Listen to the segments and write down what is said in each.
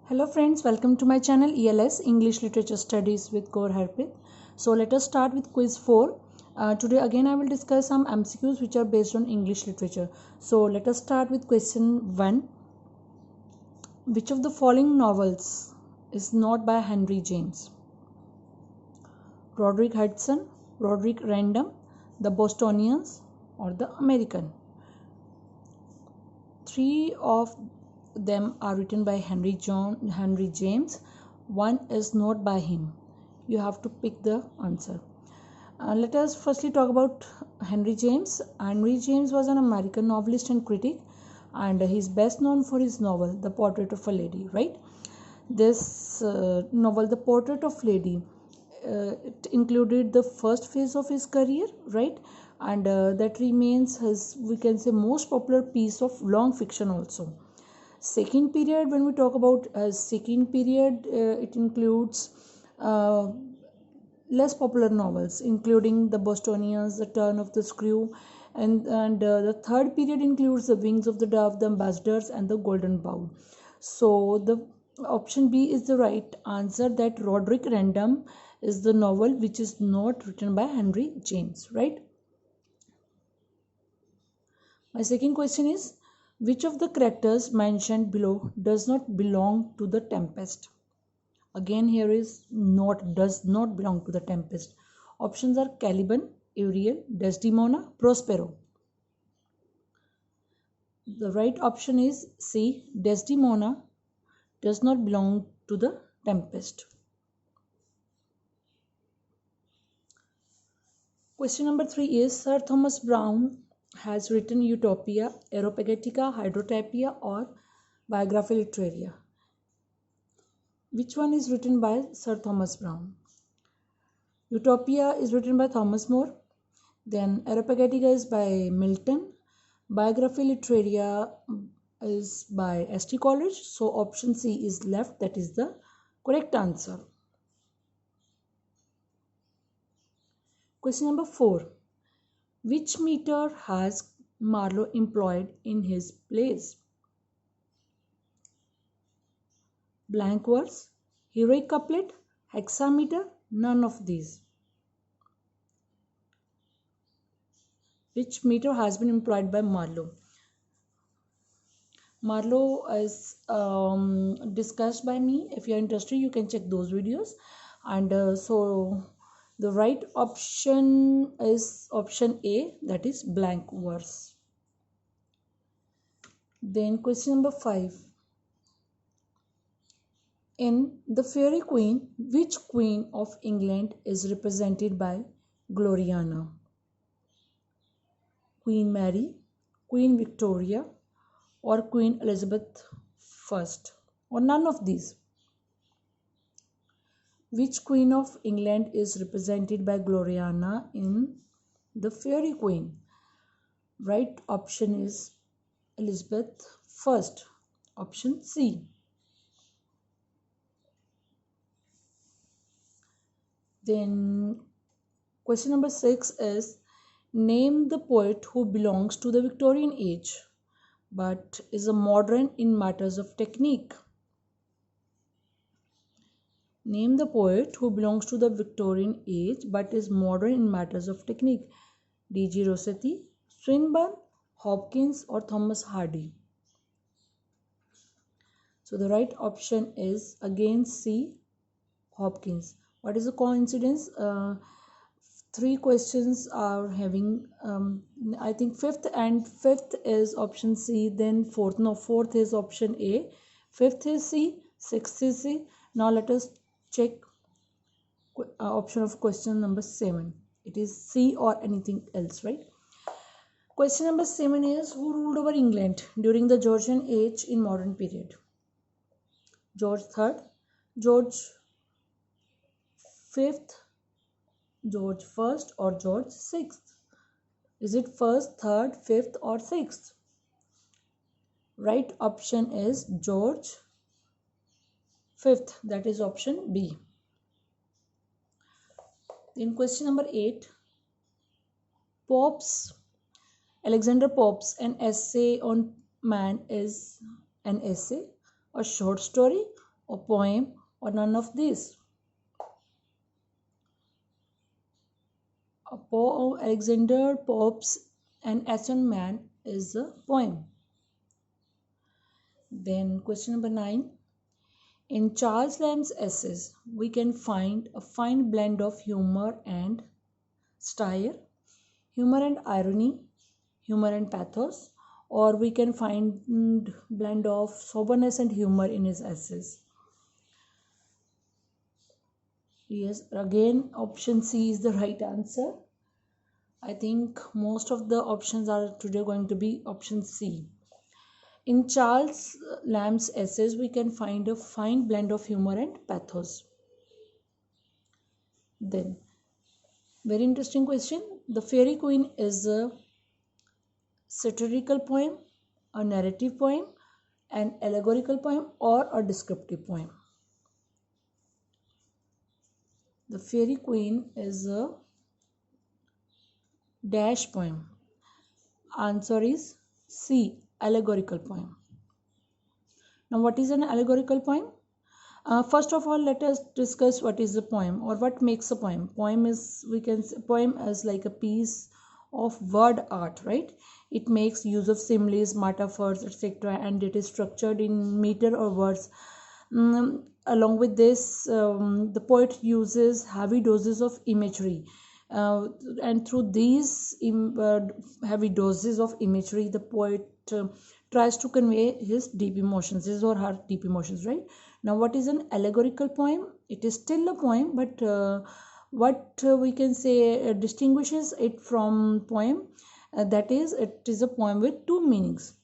Hello friends, welcome to my channel ELS English Literature Studies with Gaur Harpreet. So let us start with quiz 4. Today again I will discuss some MCQs which are based on English literature. So let us start with question 1. Which of the following novels is not by Henry James? Roderick Hudson, Roderick Random, The Bostonians or The American? Three of them are written by Henry James. One is not by him. You have to pick the answer. Let us firstly talk about Henry James. Henry James was an American novelist and critic, and he is best known for his novel The Portrait of a Lady, right? This novel, The Portrait of Lady, it included the first phase of his career, right? And that remains his, we can say, most popular piece of long fiction also. Second period, when we talk about second period, it includes less popular novels, including The Bostonians, The Turn of the Screw, and the third period includes The Wings of the Dove, The Ambassadors, and The Golden Bough. So the option B is the right answer, that Roderick Random is the novel which is not written by Henry James, right? My second question is, which of the characters mentioned below does not belong to the Tempest? Again, here is does not belong to the Tempest. Options are Caliban, Ariel, Desdemona, Prospero. The right option is C. Desdemona does not belong to the Tempest. Question number 3 is, Sir Thomas Browne has written Utopia, Aeropagitica, Hydrotopia or Biographia Literaria. Which one is written by Sir Thomas Browne? Utopia is written by Thomas More. Then Aeropagitica is by Milton. Biographia Literaria is by S.T. Coleridge. So option C is left. That is the correct answer. Question number 4. Which meter has Marlowe employed in his plays? Blank verse, heroic couplet, hexameter, none of these. Which meter has been employed by Marlowe? Marlowe is discussed by me. If you are interested, you can check those videos. And so the right option is option A, that is blank verse. Then question number 5. In The Fairy Queen, which Queen of England is represented by Gloriana? Queen Mary, Queen Victoria, or Queen Elizabeth I, or none of these? Which Queen of England is represented by Gloriana in The Fairy Queen? Right option is Elizabeth I, option C. Then question number 6 is, name the poet who belongs to the Victorian age but is a modern in matters of technique. Name the poet who belongs to the Victorian age but is modern in matters of technique. D.G. Rossetti, Swinburne, Hopkins or Thomas Hardy? So the right option is again C, Hopkins. What is the coincidence? 3 questions are having, I think fifth is option C, then fourth is option A, fifth is C, sixth is C. Now let us check option of question number 7. It is C or anything else, right? Question number 7 is, who ruled over England during the Georgian age in modern period? George III, George V, George I or George VI? Is it first, third, fifth or sixth? Right option is George V, that is option B. In question number 8, Alexander Pope's An Essay on Man is an essay, a short story, or poem, or none of these? Alexander Pope's An Ancient Man is a poem. Then question number 9. In Charles Lamb's essays, we can find a fine blend of humor and satire, humor and irony, humor and pathos, or we can find blend of soberness and humor in his essays. Yes, again option C is the right answer. I think most of the options are today going to be option C. In Charles Lamb's essays, we can find a fine blend of humor and pathos. Then, very interesting question. The Fairy Queen is a satirical poem, a narrative poem, an allegorical poem, or a descriptive poem. The Fairy Queen is a dash poem. Answer is C, allegorical poem. Now, what is an allegorical poem? First of all, let us discuss what is a poem or what makes a poem. Poem is, we can say, poem is like a piece of word art, right? It makes use of similes, metaphors, etc., and it is structured in meter or words. Along with this, the poet uses heavy doses of imagery, and through these heavy doses of imagery, the poet tries to convey his deep emotions, his or her deep emotions, right? Now, what is an allegorical poem? It is still a poem, but what we can say distinguishes it from poem, that is, it is a poem with two meanings.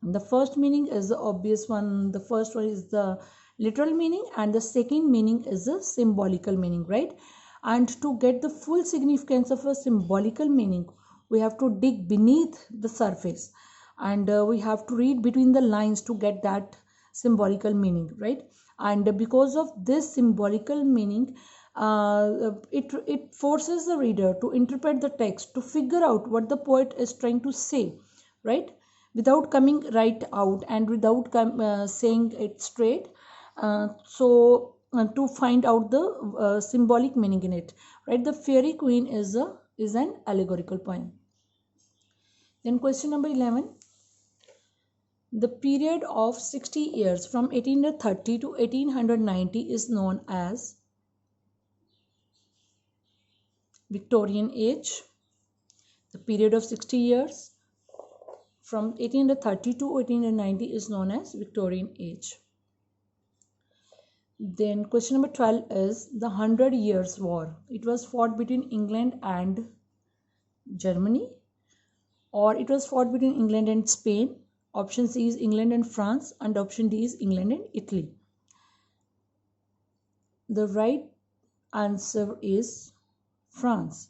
The first meaning is the obvious one. The first one is the literal meaning, and the second meaning is the symbolical meaning, right? And to get the full significance of a symbolical meaning, we have to dig beneath the surface, and we have to read between the lines to get that symbolical meaning, right? And because of this symbolical meaning, it forces the reader to interpret the text, to figure out what the poet is trying to say, right, without coming right out and without saying it straight. To find out the symbolic meaning in it, right? The Fairy Queen is an allegorical poem. Then question number 11. The period of 60 years from 1830 to 1890 is known as Victorian age. The period of 60 years from 1830 to 1890 is known as Victorian age. Then question number 12 is the 100 Years' War. It was fought between England and Germany, or it was fought between England and Spain. Option C is England and France, and option D is England and Italy. The right answer is France.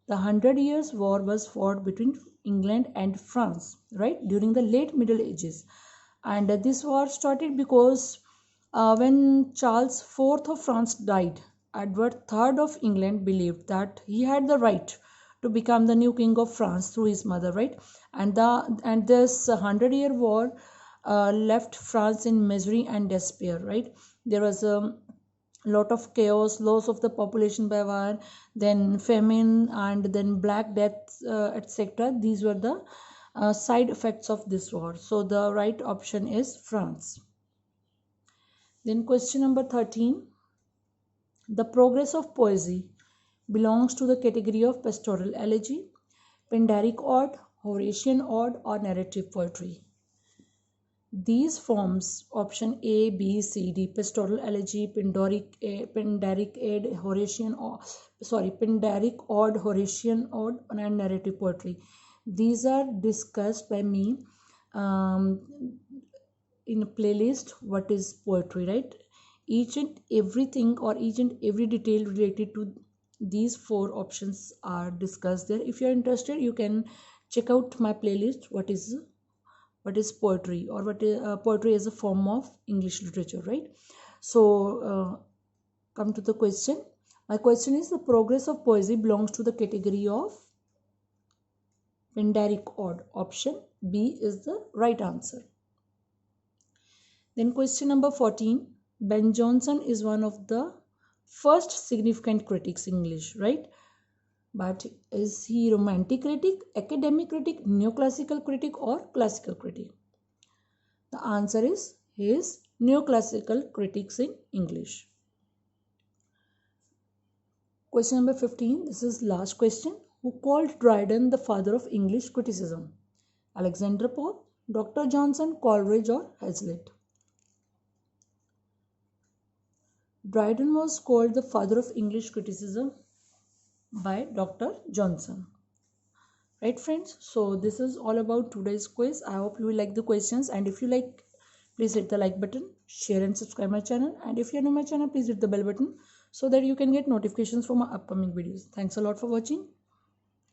The 100 Years' War was fought between England and France, right, during the late Middle Ages. And this war started because when Charles IV of France died, Edward III of England believed that he had the right to become the new king of France through his mother, right? And this 100-year war left France in misery and despair, right? There was a lot of chaos, loss of the population by war, then famine, and then Black Death, etc. These were the side effects of this war. So the right option is France. Then question number 13. The progress of poesy belongs to the category of pastoral elegy, Pindaric ode, Horatian ode, or narrative poetry. These forms, option A, B, C, D, pastoral elegy, Pindaric ode, Horatian ode, and narrative poetry. These are discussed by me in a playlist, What is Poetry, right? Each and everything or each and every detail related to these four options are discussed there. If you are interested, you can check out my playlist, What is Poetry, or what is poetry as a form of English literature, right? So come to the question. My question is, the progress of poesy belongs to the category of Pindaric ode. Option B is the right answer. Then question number 14. Ben Jonson is one of the first significant critics in English, right? But is he romantic critic, academic critic, neoclassical critic, or classical critic? The answer is he is neoclassical critics in English. Question number 15. This is last question. Who called Dryden the father of English criticism? Alexander Pope, Dr. Johnson, Coleridge, or Hazlitt? Dryden was called the father of English criticism by Dr. Johnson. Right, friends? So this is all about today's quiz. I hope you will like the questions, and if you like, please hit the like button, share and subscribe my channel, and if you are new to my channel, please hit the bell button so that you can get notifications for my upcoming videos. Thanks a lot for watching.